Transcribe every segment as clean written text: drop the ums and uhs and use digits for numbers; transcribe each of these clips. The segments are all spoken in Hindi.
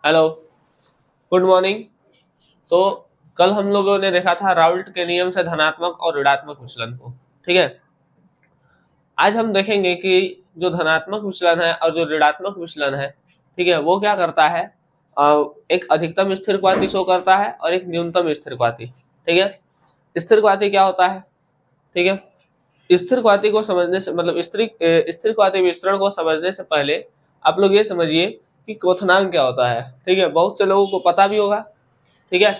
Hello, good morning. तो कल हम लोगों ने देखा था राउल्ट के नियम से धनात्मक और ऋणात्मक विचलन को। ठीक है, आज हम देखेंगे कि जो धनात्मक विचलन है और जो ऋणात्मक विचलन है, ठीक है, वो क्या करता है। एक अधिकतम स्थिरघाती शो करता है और एक न्यूनतम स्थिरघाती। ठीक है, स्थिरघाती क्या होता है? ठीक है, स्थिरघाती को समझने से मतलब स्थिरघाती वितरण को समझने से पहले आप लोग ये समझिए कि क्वथनांक क्या होता है। ठीक है, बहुत से लोगों को पता भी होगा। ठीक है,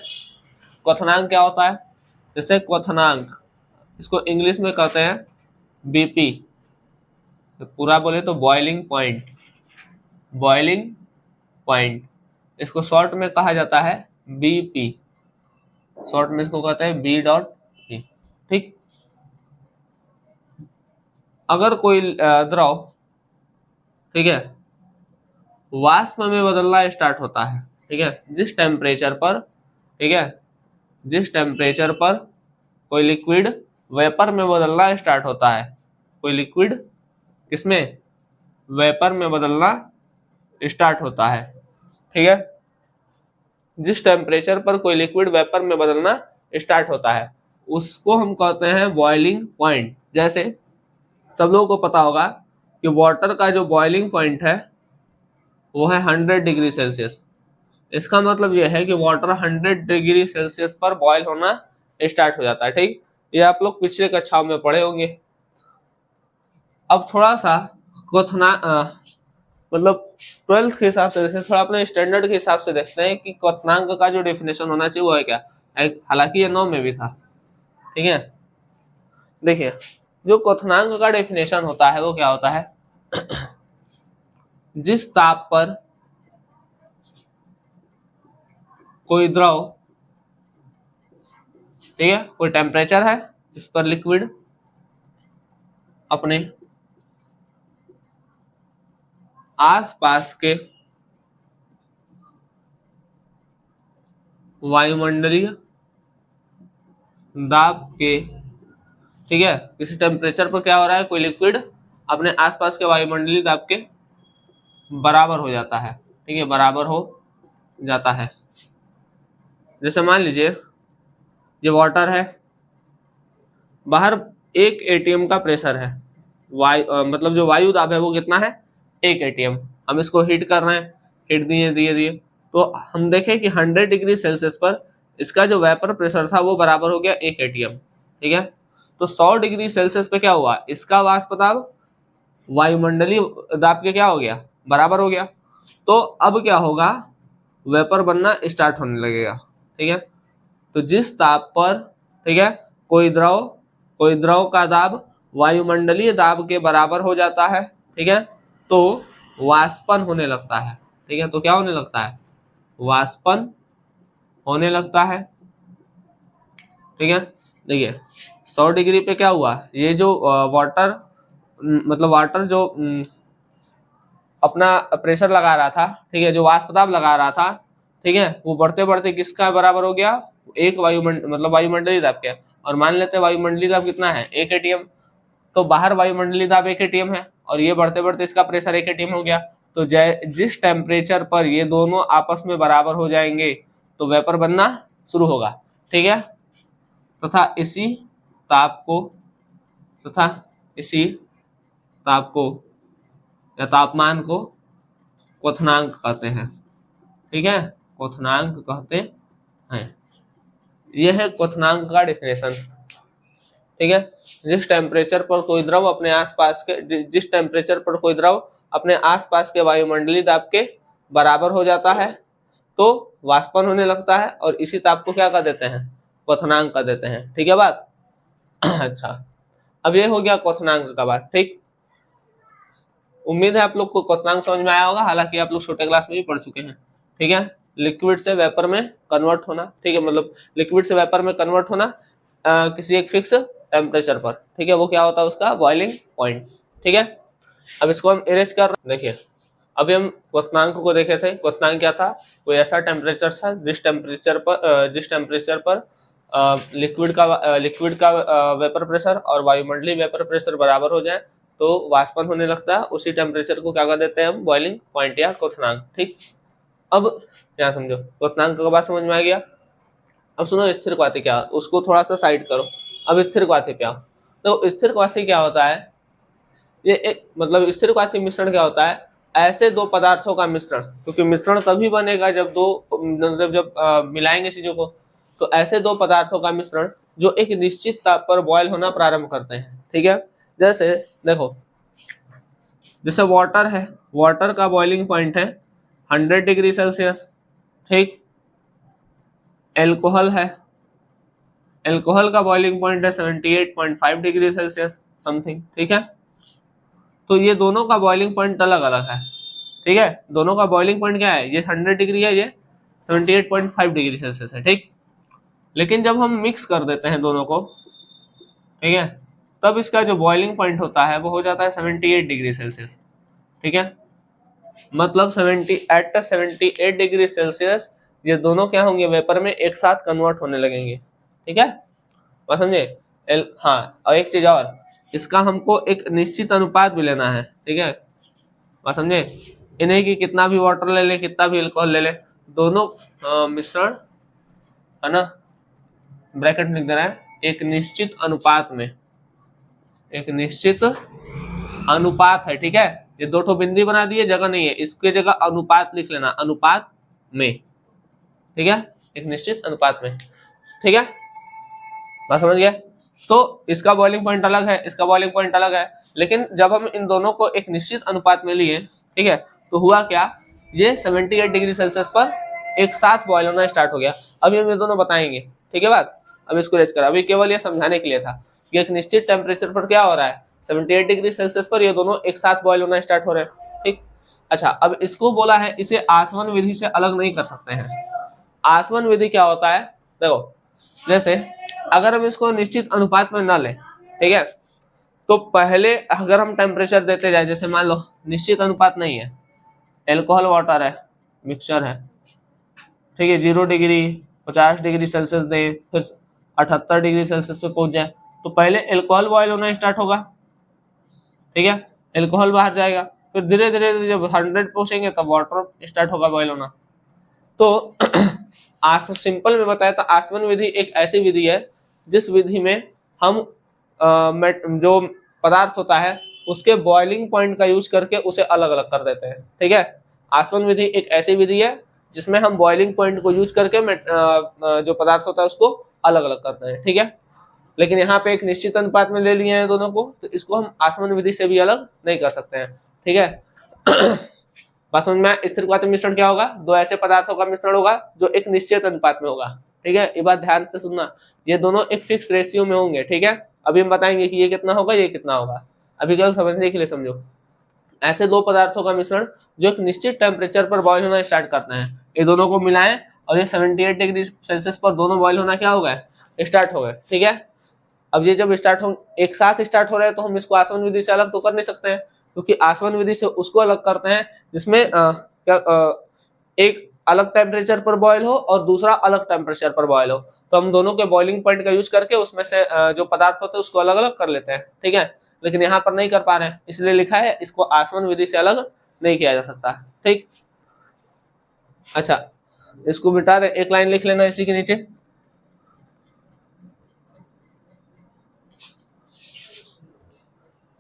क्वथनांक क्या होता है? जैसे क्वथनांक, इसको इंग्लिश में कहते हैं बीपी। तो पूरा बोले तो बॉइलिंग पॉइंट। बॉइलिंग पॉइंट, इसको शॉर्ट में कहा जाता है बीपी। शॉर्ट में इसको कहते हैं बी डॉट पी। ठीक, अगर कोई द्रव, ठीक है, वाष्प में बदलना स्टार्ट होता है, ठीक है, जिस टेम्परेचर पर, ठीक है, जिस टेम्परेचर पर कोई लिक्विड वेपर में बदलना स्टार्ट होता है, कोई लिक्विड किसमें, वेपर में बदलना स्टार्ट होता है। ठीक है, जिस टेम्परेचर पर कोई लिक्विड वेपर में बदलना स्टार्ट होता है उसको हम कहते हैं बॉइलिंग पॉइंट। जैसे सब लोगों को पता होगा कि वाटर का जो बॉइलिंग पॉइंट है वो है 100 डिग्री सेल्सियस। इसका मतलब यह है कि वाटर 100 डिग्री सेल्सियस पर बॉयल होना स्टार्ट हो जाता है। ठीक, ये आप लोग पिछले कक्षाओं में पढ़े होंगे। अब थोड़ा सा क्वथना मतलब 12th के हिसाब से देखें, थोड़ा अपने स्टैंडर्ड के हिसाब से देखते हैं कि क्वथनांक का जो डेफिनेशन होना चाहिए वो है क्या। हालांकि ये 9 में भी था। ठीक है, देखिए जो क्वथनांक का डेफिनेशन होता है वो क्या होता है, जिस ताप पर कोई द्रव, ठीक है, कोई टेम्परेचर है जिस पर लिक्विड अपने आसपास के वायुमंडलीय दाब के, ठीक है, किसी टेम्परेचर पर क्या हो रहा है, कोई लिक्विड अपने आसपास के वायुमंडलीय दाब के बराबर हो जाता है। ठीक है, बराबर हो जाता है। जैसे मान लीजिए ये वाटर है, बाहर 1 atm का प्रेशर है, मतलब जो वायु दाब है वो कितना है, 1 atm। हम इसको हीट कर रहे हैं, हीट दिए दिए दिए तो हम देखें कि 100 डिग्री सेल्सियस पर इसका जो वेपर प्रेशर था वो बराबर हो गया 1 atm। ठीक है, तो 100 डिग्री सेल्सियस पे क्या हुआ, इसका वाष्प दाब वायुमंडलीय दाब के क्या हो गया, बराबर हो गया। तो अब क्या होगा, वेपर बनना स्टार्ट होने लगेगा। ठीक है, तो जिस ताप पर, ठीक है, कोई द्रव का दाब वायुमंडलीय दाब के बराबर हो जाता है, ठीक है, तो वाष्पन होने लगता है। ठीक है, तो क्या होने लगता है, वाष्पन होने लगता है। ठीक है, देखिए 100 डिग्री पे क्या हुआ, ये जो वाटर मतलब वाटर जो अपना प्रेशर लगा रहा था, ठीक है, जो वाष्प दाब लगा रहा था, ठीक है, वो बढ़ते बढ़ते किसका बराबर हो गया, एक मतलब वायुमंडलीय दाब के। और मान लेते हैं वायुमंडलीय दाब कितना है, 1 atm। तो बाहर वायुमंडलीय दाब 1 atm है और ये बढ़ते बढ़ते इसका प्रेशर 1 atm हो गया। तो जिस टेम्परेचर पर ये दोनों आपस में बराबर हो जाएंगे तो वेपर बनना शुरू होगा। ठीक है, तथा तथा इसी ताप को या तापमान को क्वथनांक कहते हैं। ठीक है, क्वथनांक कहते हैं। यह है क्वथनांक का डेफिनेशन। ठीक है, जिस टेम्परेचर पर कोई द्रव अपने आसपास के वायुमंडलीय दाब के बराबर हो जाता है तो वाष्पन होने लगता है और इसी ताप को क्या कर देते हैं, क्वथनांक कर देते हैं। ठीक है बात। अच्छा, अब ये हो गया क्वथनांक का बात। ठीक, उम्मीद है आप लोग को क्वथनांक समझ में आया होगा, हालांकि आप लोग छोटे क्लास में भी पढ़ चुके हैं। ठीक है, लिक्विड से वेपर में कन्वर्ट होना, ठीक है, मतलब लिक्विड से वेपर में कन्वर्ट होना किसी एक फिक्स टेम्परेचर पर। ठीक है, वो क्या होता है, उसका बॉइलिंग पॉइंट। ठीक है, अब इसको हम इरेज कर रहे हैं। देखिए अभी हम क्वथनांक को देखे थे। क्वथनांक क्या था, कोई ऐसा टेम्परेचर था जिस टेम्परेचर पर लिक्विड का वेपर प्रेशर और वायुमंडलीय वेपर प्रेशर बराबर हो जाए तो वाष्पन होने लगता है। उसी टेम्परेचर को क्या कर देते हैं हम, बॉइलिंग पॉइंट या क्वथनांक। ठीक, अब क्या समझो, क्वथनांक का बात समझ में आ गया। अब सुनो स्थिर क्वाथी क्या, उसको थोड़ा सा साइड करो। अब स्थिर क्वाथी क्या, तो स्थिर क्वाथी क्या होता है, ये एक मतलब स्थिर क्वाथी मिश्रण क्या होता है, ऐसे दो पदार्थों का मिश्रण, क्योंकि मिश्रण तभी बनेगा जब दो मतलब जब मिलाएंगे चीजों को, तो ऐसे दो पदार्थों का मिश्रण जो एक निश्चित ताप पर बॉयल होना प्रारंभ करते हैं। ठीक है, जैसे देखो, जैसे वाटर है, वाटर का बॉइलिंग पॉइंट है 100 डिग्री सेल्सियस। ठीक, एल्कोहल है, एल्कोहल का बॉइलिंग पॉइंट है 78.5 डिग्री सेल्सियस समथिंग। ठीक है, तो ये दोनों का बॉइलिंग पॉइंट अलग अलग है। ठीक है, दोनों का बॉइलिंग पॉइंट क्या है, ये 100 डिग्री है, ये 78.5 डिग्री सेल्सियस है। ठीक, लेकिन जब हम मिक्स कर देते हैं दोनों को, ठीक है, तब इसका जो बॉइलिंग पॉइंट होता है वो हो जाता है 78 डिग्री सेल्सियस। ठीक है, मतलब 78 डिग्री सेल्सियस ये दोनों क्या होंगे, वेपर में एक साथ कन्वर्ट होने लगेंगे। ठीक है, बात समझे। हाँ, और एक चीज और, इसका हमको एक निश्चित अनुपात भी लेना है। ठीक है, बात समझे, इन्हें कि कितना भी वाटर ले ले, कितना भी अल्कोहल ले ले, दोनों मिश्रण है ना, ब्रैकेट में लिख देना है, एक निश्चित अनुपात में, एक निश्चित अनुपात है। ठीक है, ये दो ठो बिंदी बना दिए, जगह नहीं है, इसके जगह अनुपात लिख लेना, अनुपात में। ठीक है, एक निश्चित अनुपात में। ठीक है, बात समझ गया। तो इसका बॉइलिंग पॉइंट अलग है, इसका बॉइलिंग पॉइंट अलग है, लेकिन जब हम इन दोनों को एक निश्चित अनुपात में लिए, ठीक है, तो हुआ क्या, ये 78 डिग्री सेल्सियस पर एक साथ बॉयल होना स्टार्ट हो गया। अभी हम ये दोनों बताएंगे। ठीक है बात, अब इसको रेज कर, अभी केवल ये समझाने के लिए था कि एक निश्चित टेम्परेचर पर क्या हो रहा है, 78 डिग्री सेल्सियस पर ये दोनों एक साथ बॉयल होना स्टार्ट हो रहे हैं। ठीक, अच्छा, अब इसको बोला है इसे आसवन विधि से अलग नहीं कर सकते हैं। आसवन विधि क्या होता है, देखो, जैसे अगर हम इसको निश्चित अनुपात में ना लें, ठीक है, तो पहले अगर हम टेम्परेचर देते जाए, जैसे मान लो निश्चित अनुपात नहीं है, एल्कोहल वाटर है, मिक्सचर है, ठीक है, 0 डिग्री 50 डिग्री सेल्सियस दें, फिर 78 डिग्री सेल्सियस पे पहुंच जाए, तो पहले एल्कोहल बॉयल होना स्टार्ट होगा। ठीक है, एल्कोहल बाहर जाएगा, फिर धीरे धीरे जब 100 पहुंचेंगे तब वाटर स्टार्ट होगा बॉयल होना। तो सिंपल में बताया तो आसवन विधि एक ऐसी विधि है जिस विधि में हम जो पदार्थ होता है उसके बॉइलिंग पॉइंट का यूज करके उसे अलग अलग कर देते हैं। ठीक है, आसवन विधि एक ऐसी विधि है जिसमें हम बॉइलिंग पॉइंट को यूज करके जो पदार्थ होता है उसको अलग अलग करते हैं। ठीक है, लेकिन यहाँ पे एक निश्चित अनुपात में ले लिए हैं दोनों को, तो इसको हम आसवन विधि से भी अलग नहीं कर सकते हैं। ठीक है, बात समझ में। स्थिर क्वाथी मिश्रण क्या होगा, दो ऐसे पदार्थों का मिश्रण होगा जो एक निश्चित अनुपात में होगा। ठीक है, ये बात ध्यान से सुनना, ये दोनों एक फिक्स रेशियो में होंगे। ठीक है, अभी हम बताएंगे कि ये कितना होगा, ये कितना होगा, अभी केवल समझने के लिए समझो। ऐसे दो पदार्थों का मिश्रण जो एक निश्चित टेम्परेचर पर बॉयल होना स्टार्ट करते हैं, ये दोनों को मिलाएं और ये 78 डिग्री सेल्सियस पर दोनों बॉयल होना क्या हो गए, स्टार्ट हो गए। ठीक है, अब ये जब स्टार्ट हो, एक साथ स्टार्ट हो रहे हैं, तो हम इसको आसवन विधि से अलग तो कर नहीं सकते हैं, क्योंकि आसवन विधि से उसको अलग करते हैं जिसमें एक अलग टेम्परेचर पर बॉयल हो और दूसरा अलग टेम्परेचर पर बॉयल हो, तो हम दोनों के बॉइलिंग पॉइंट का यूज करके उसमें से जो पदार्थ होते हैं उसको अलग अलग कर लेते हैं। ठीक है, लेकिन यहाँ पर नहीं कर पा रहे हैं, इसलिए लिखा है इसको आसवन विधि से अलग नहीं किया जा सकता। ठीक, अच्छा, इसको मिटा दे, एक लाइन लिख लेना इसी के नीचे।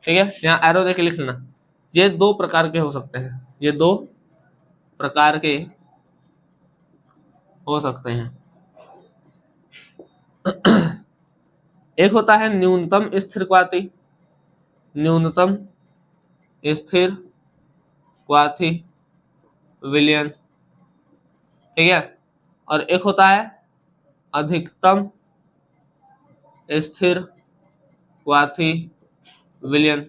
ठीक है, यहाँ एरो देके लिख लेना, ये दो प्रकार के हो सकते हैं, ये दो प्रकार के हो सकते हैं। एक होता है न्यूनतम स्थिर क्वाथी, न्यूनतम स्थिर क्वाथी विलयन। ठीक है, और एक होता है अधिकतम स्थिर क्वाथी विलयन।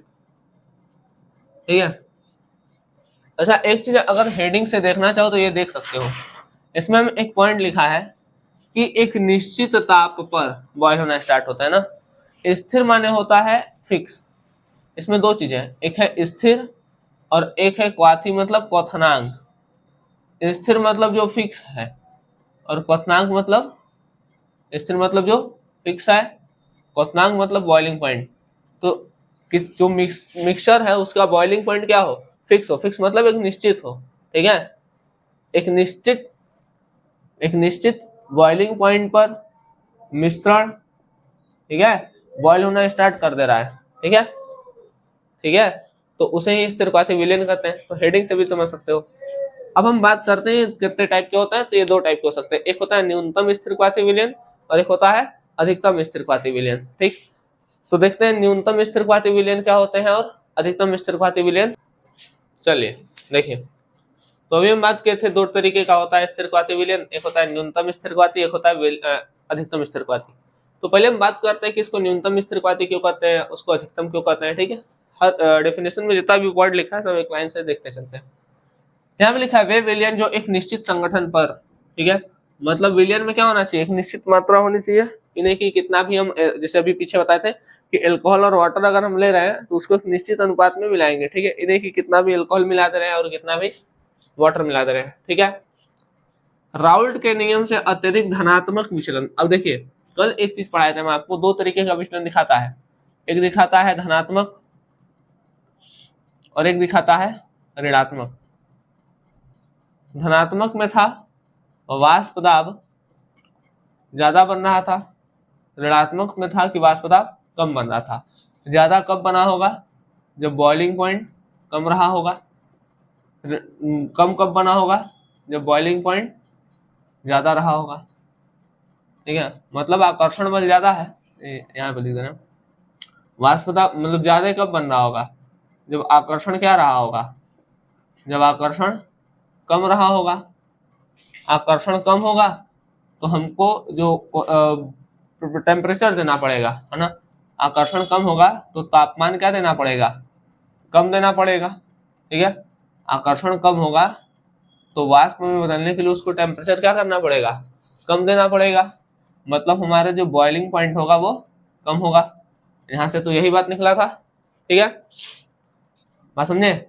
ठीक है, अच्छा, एक चीज अगर हेडिंग से देखना चाहो तो ये देख सकते हो, इसमें हम एक पॉइंट लिखा है कि एक निश्चित ताप पर बॉयल होना स्टार्ट होता है ना। स्थिर माने होता है फिक्स, इसमें दो चीजें हैं, एक है स्थिर और एक है क्वाथी मतलब क्वथनांक। स्थिर मतलब जो फिक्स है और क्वथनांक मतलब, स्थिर मतलब जो फिक्स है, क्वथनांक मतलब बॉइलिंग पॉइंट। तो जो मिक्सचर है उसका बॉइलिंग पॉइंट क्या हो, फिक्स हो, फिक्स मतलब एक निश्चित हो। ठीक है, एक निश्चित बॉइलिंग पॉइंट पर मिश्रण, ठीक है, बॉयल होना स्टार्ट कर दे रहा है, ठीक है, ठीक है, तो उसे ही स्थिरघाती विलयन कहते हैं। तो हेडिंग से भी समझ सकते हो। अब हम बात करते हैं कितने टाइप के होते हैं। तो ये दो टाइप के हो सकते हैं, एक होता है न्यूनतम स्थिरघाती विलयन और एक होता है अधिकतम स्थिरघाती विलयन। ठीक, तो देखते हैं न्यूनतम स्थिरघाती विलयन क्या होते हैं और अधिकतम स्थिरघाती विलयन। चलिए देखिए, तो अभी हम बात किए थे दो तरीके का होता है स्थिरघाती विलयन, एक होता है न्यूनतम स्थिरघाती, एक होता है अधिकतम स्थिरघाती। तो पहले हम बात करते हैं कि इसको न्यूनतम स्थिरघाती क्यों कहते हैं, उसको अधिकतम क्यों कहते हैं। ठीक है, हर डेफिनेशन में जितना भी वर्ड लिखा है सब एक लाइन से देखते चलते हैं। यहाँ पे लिखा है वे विलयन जो एक निश्चित संगठन पर, ठीक है, मतलब विलयन में क्या होना चाहिए, एक निश्चित मात्रा होनी चाहिए इन्हें की कितना भी हम, जैसे अभी पीछे बताए थे कि अल्कोहल और वाटर अगर हम ले रहे हैं तो उसको एक निश्चित अनुपात में मिलाएंगे। ठीक है, इन्हें की कितना भी अल्कोहल मिला दे रहे हैं और कितना भी वाटर मिला दे रहे हैं। ठीक है, राउल्ट के नियम से अत्यधिक धनात्मक विचलन। अब देखिए कल एक चीज पढ़ाए थे मैं आपको, दो तरीके का विचलन दिखाता है, एक दिखाता है धनात्मक और एक दिखाता है ऋणात्मक। धनात्मक में था वाष्प दाब ज्यादा बन रहा था, ऋणात्मक में था कि वाष्प दाब कम बन रहा था। ज्यादा कब बना होगा, जब बॉइलिंग पॉइंट कम रहा होगा। कम कब बना होगा, जब बॉइलिंग पॉइंट ज्यादा रहा होगा। ठीक है, मतलब आकर्षण बल ज्यादा है, यहाँ पे लिख देना। वाष्प दाब मतलब ज्यादा कब बन रहा होगा, जब आकर्षण क्या रहा होगा, जब आकर्षण कम रहा होगा। आकर्षण कम होगा तो हमको जो टेम्परेचर देना पड़ेगा, है ना। आकर्षण कम होगा तो तापमान क्या देना पड़ेगा, कम देना पड़ेगा। ठीक है, आकर्षण कम होगा तो वाष्प में बदलने के लिए उसको टेम्परेचर क्या करना पड़ेगा, कम देना पड़ेगा। मतलब हमारा जो बॉइलिंग पॉइंट होगा वो कम होगा। यहाँ से तो यही बात निकला था। ठीक है, बात समझे,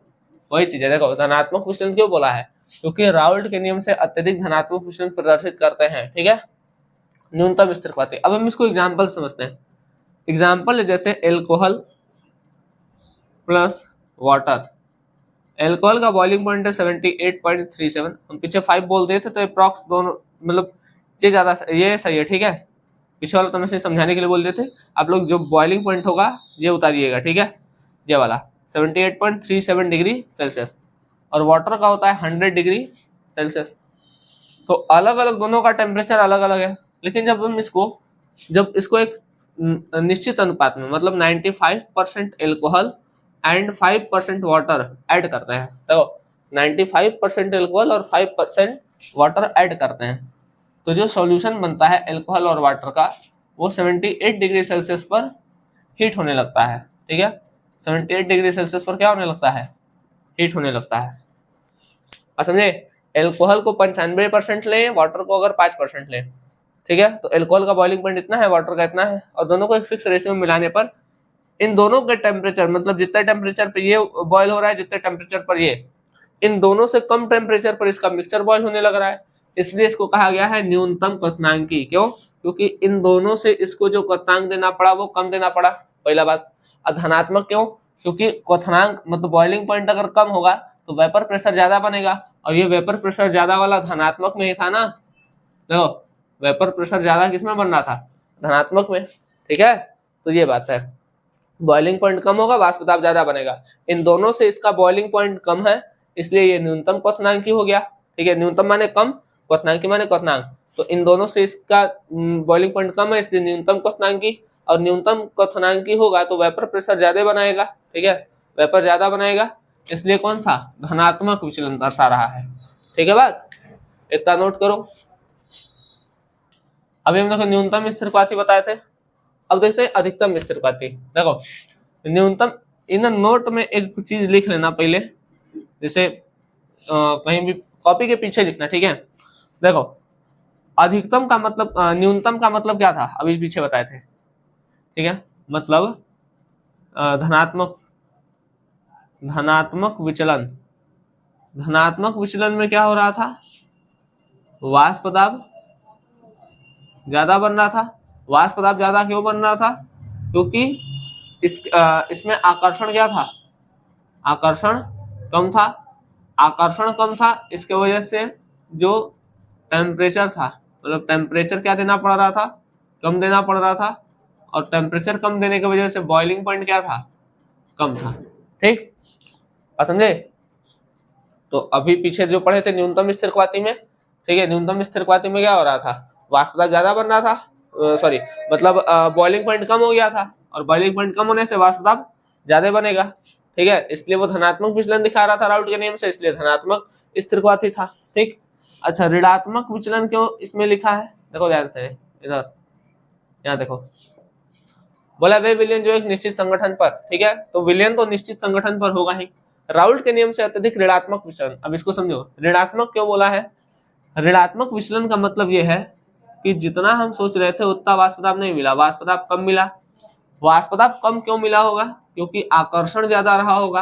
वही चीज है। देखो धनात्मक विचलन क्यों बोला है, क्योंकि राउल्ट के नियम से अत्यधिक धनात्मक विचलन प्रदर्शित करते हैं। ठीक है, न्यूनतम स्थिरघाती। अब हम इसको एग्जाम्पल समझते हैं। एग्जाम्पल है जैसे एल्कोहल प्लस वाटर। एल्कोहल का बॉइलिंग पॉइंट है 78.37, हम पीछे 5 बोल दिए थे तो अप्रॉक्स दोनों मतलब ये ज्यादा ये सही है। ठीक है, पीछे वाला तो मैं समझाने के लिए बोल देते, आप लोग जो बॉइलिंग पॉइंट होगा ये उतारिएगा। ठीक है, ये वाला 78.37 डिग्री सेल्सियस और वाटर का होता है 100 डिग्री सेल्सियस। तो अलग अलग दोनों का टेम्परेचर अलग अलग है, लेकिन जब इसको एक निश्चित अनुपात में मतलब 95% एल्कोहल एंड 5% वाटर ऐड करते हैं, तो 95% एल्कोहल और 5% वाटर ऐड करते हैं, तो जो सॉल्यूशन बनता है एल्कोहल और वाटर का वो 78 डिग्री सेल्सियस पर हीट होने लगता है। ठीक है, 78 डिग्री सेल्सियस पर क्या होने लगता है, हीट होने लगता है। और समझे, एल्कोहल को 95% लें, वाटर को अगर 5% लें, ठीक है, तो एल्कोहल का बॉइलिंग पॉइंट इतना है, वाटर का इतना है, और दोनों को एक फिक्स रेशियो में मिलाने पर इन दोनों के टेम्परेचर मतलब जितने टेम्परेचर पर ये बॉयल हो रहा है, जितने टेम्परेचर पर ये, इन दोनों से कम टेम्परेचर पर इसका मिक्सचर बॉयल होने लग रहा है, इसलिए इसको कहा गया है न्यूनतम क्वथनांकी। क्यों, क्योंकि इन दोनों से इसको जो क्वथनांक देना पड़ा वो कम देना पड़ा, पहला बात। धनात्मक क्यों, क्योंकि क्वथनांक मतलब बॉइलिंग पॉइंट अगर कम होगा तो वेपर प्रेशर ज्यादा बनेगा, और ये वेपर प्रेशर ज्यादा वाला धनात्मक में ही था ना। देखो वेपर प्रेशर ज्यादा किसमें बन रहा था, धनात्मक में। ठीक है, तो ये बात है, बॉइलिंग पॉइंट कम होगा, वाष्प दाब ज्यादा बनेगा। इन दोनों से इसका बॉइलिंग पॉइंट कम है, इसलिए ये न्यूनतम क्वथनांकी हो गया। ठीक है, न्यूनतम माने कम, क्वथनांकी माने क्वथनांक, तो इन दोनों से इसका बॉइलिंग पॉइंट कम है, इसलिए न्यूनतम क्वथनांकी। और न्यूनतम क्वथनांकी होगा तो वेपर प्रेशर ज्यादा बनाएगा। ठीक है, वेपर ज्यादा बनाएगा, इसलिए कौन सा, धनात्मक विचलन दर्शा रहा है। ठीक है, बात इतना नोट करो। अभी हम देखो न्यूनतम स्थिरघाती बताए थे, अब देखते हैं अधिकतम स्थिरघाती। देखो न्यूनतम, इन नोट में एक चीज लिख लेना पहले, जैसे कहीं भी कॉपी के पीछे लिखना। ठीक है, देखो अधिकतम का मतलब न्यूनतम का मतलब क्या था, अभी पीछे बताए थे। ठीक है, मतलब धनात्मक विचलन। धनात्मक विचलन में क्या हो रहा था, वाष्प दाब ज्यादा बन रहा था। वाष्प दाब ज्यादा क्यों बन रहा था, क्योंकि इसमें आकर्षण क्या था, आकर्षण कम था। आकर्षण कम था, इसके वजह से जो टेम्परेचर था, मतलब टेम्परेचर क्या देना पड़ रहा था, कम देना पड़ रहा था, और टेम्परेचर कम देने की वजह से बॉइलिंग पॉइंट क्या था, कम था। ठीक, समझे? तो अभी पीछे जो पढ़े थे न्यूनतम स्थिरक्वाती में, ठीक है, न्यूनतम स्थिरक्वाती में क्या हो रहा था, वाष्प दाब ज्यादा बन रहा था, सॉरी मतलब बॉइलिंग पॉइंट कम हो गया था, और बॉइलिंग पॉइंट कम होने से वाष्प दाब ज्यादा बनेगा। ठीक है, इसलिए वो धनात्मक विचलन दिखा रहा था राउल्ट के नियम से, इसलिए धनात्मक स्थिरक्वाती था। ठीक, अच्छा ऋणात्मक विचलन क्यों इसमें लिखा है, देखो ध्यान से इधर, यहाँ देखो, बोला वे विलयन जो एक निश्चित संगठन पर, ठीक है, तो विलयन तो निश्चित संगठन पर होगा ही, राउल्ट के नियम से अत्यधिक ऋणात्मक विचलन। अब इसको समझो, ऋणात्मक क्यों बोला है, ऋणात्मक विचलन का मतलब यह है कि जितना हम सोच रहे थे उतना वाष्प दाब नहीं मिला, वाष्प दाब कम मिला। वाष्प दाब कम क्यों मिला होगा, क्योंकि आकर्षण ज्यादा रहा होगा,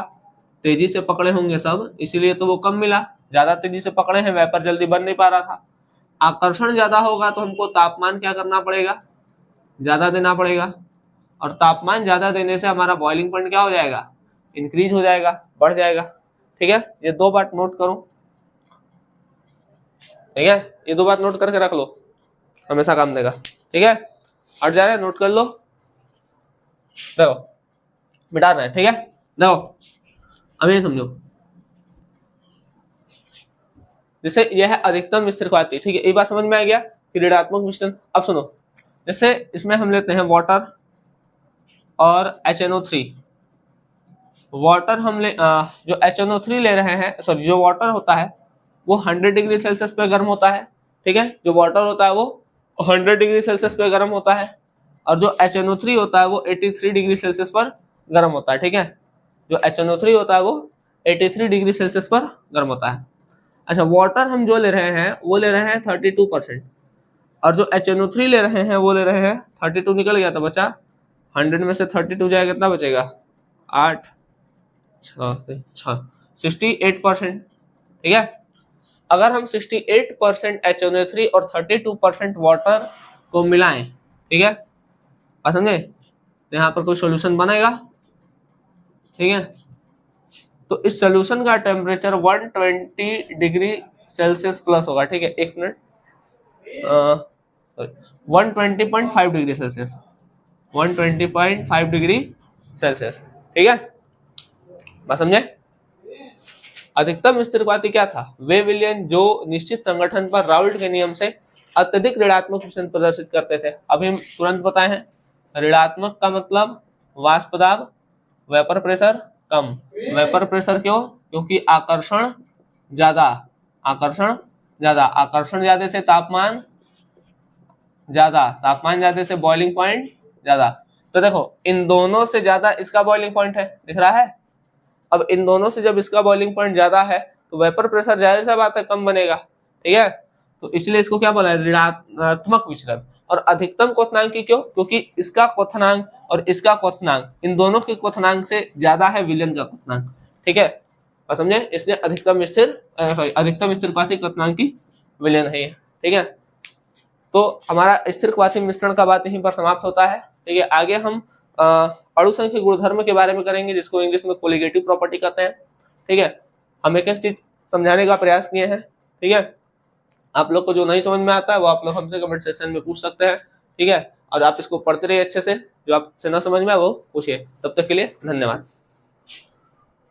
तेजी से पकड़े होंगे सब, इसीलिए तो वो कम मिला, ज्यादा तेजी से पकड़े हैं, वेपर जल्दी बन नहीं पा रहा था। आकर्षण ज्यादा होगा तो हमको तापमान क्या करना पड़ेगा, ज्यादा देना पड़ेगा, और तापमान ज्यादा देने से हमारा बॉइलिंग पॉइंट क्या हो जाएगा, इंक्रीज हो जाएगा, बढ़ जाएगा। ठीक है, ये दो बात नोट करो, ठीक है, ये दो बात नोट करके रख लो, हमेशा काम देगा। ठीक है, हट जा रहे नोट कर लो, देखो मिटाना है। ठीक है, देखो अब ये समझो, जैसे यह है अधिकतम स्थिरक्वाती। ठीक है, ये बात समझ में आ गया कि ऋणात्मक विचलन। अब सुनो, जैसे इसमें हम लेते हैं वाटर और HNO3, वाटर हम जो HNO3 ले रहे हैं, सॉरी जो वाटर होता है वो 100 डिग्री सेल्सियस पे गर्म होता है। ठीक है, जो वाटर होता है वो 100 डिग्री सेल्सियस पे गर्म होता है, और जो HNO3 होता है वो 83 डिग्री सेल्सियस पर गर्म होता है। ठीक है, जो HNO3 होता है वो 83 डिग्री सेल्सियस पर गर्म होता है। अच्छा, वाटर हम जो ले रहे हैं वो ले रहे हैं 32%, और जो HNO3 ले रहे हैं वो ले रहे हैं 32, निकल गया था बचा 100 में से 32 जाएगा, कितना बचेगा, 8 6 68%। ठीक है, अगर हम 68% HNO3 और 32% वाटर को मिलाएं, ठीक है, समझे, तो यहाँ पर कोई सॉल्यूशन बनेगा। ठीक है, तो इस सॉल्यूशन का टेम्परेचर 120 डिग्री सेल्सियस प्लस होगा। ठीक है, एक minute, 120.5 degree Celsius, 120.5 degree Celsius. ठीक है, बात समझे? अधिकतम स्थिरक्वाती क्या था, वे विलयन जो निश्चित संगठन पर राउल्ट के नियम से अत्यधिक ऋणात्मक विचलन प्रदर्शित करते थे। अभी हम तुरंत बताए हैं, ऋणात्मक का मतलब वाष्प दाब, वेपर प्रेशर कम। वेपर प्रेशर क्यों, क्योंकि आकर्षण ज्यादा, आकर्षण ज्यादा, आकर्षण ज्यादा से तापमान ज्यादा, तापमान ज्यादा से बॉइलिंग पॉइंट ज्यादा। तो देखो इन दोनों से ज्यादा इसका बॉइलिंग पॉइंट है, दिख रहा है। अब इन दोनों से जब इसका बॉइलिंग पॉइंट ज्यादा है तो वेपर प्रेशर जाहिर सा बात है कम बनेगा। ठीक है, तो इसलिए इसको क्या बोला है, ऋणात्मक विचलन। और अधिकतम क्वथनांक क्यों, क्योंकि इसका क्वथनांक और इसका क्वथनांक, इन दोनों के क्वथनांक से ज्यादा है विलयन का क्वथनांक। ठीक है, और समझे, इसलिए अधिकतम स्थिरक्वाती क्वथनांक की विलयन है। ठीक है, तो हमारा स्थिरक्वाती मिश्रण का बात यहीं पर समाप्त होता है। ठीक है, आगे हम अणुसंख्यिक गुणधर्म के बारे में करेंगे, जिसको इंग्लिश में कोलिगेटिव प्रॉपर्टी कहते हैं। ठीक है, हम एक एक चीज समझाने का प्रयास किए हैं। ठीक है, आप लोग को जो नहीं समझ में आता है वो आप लोग हमसे कमेंट सेक्शन में पूछ सकते हैं। ठीक है, और आप इसको पढ़ते रहिए अच्छे से, जो आपसे ना समझ में आए वो पूछिए। तब तक के लिए धन्यवाद।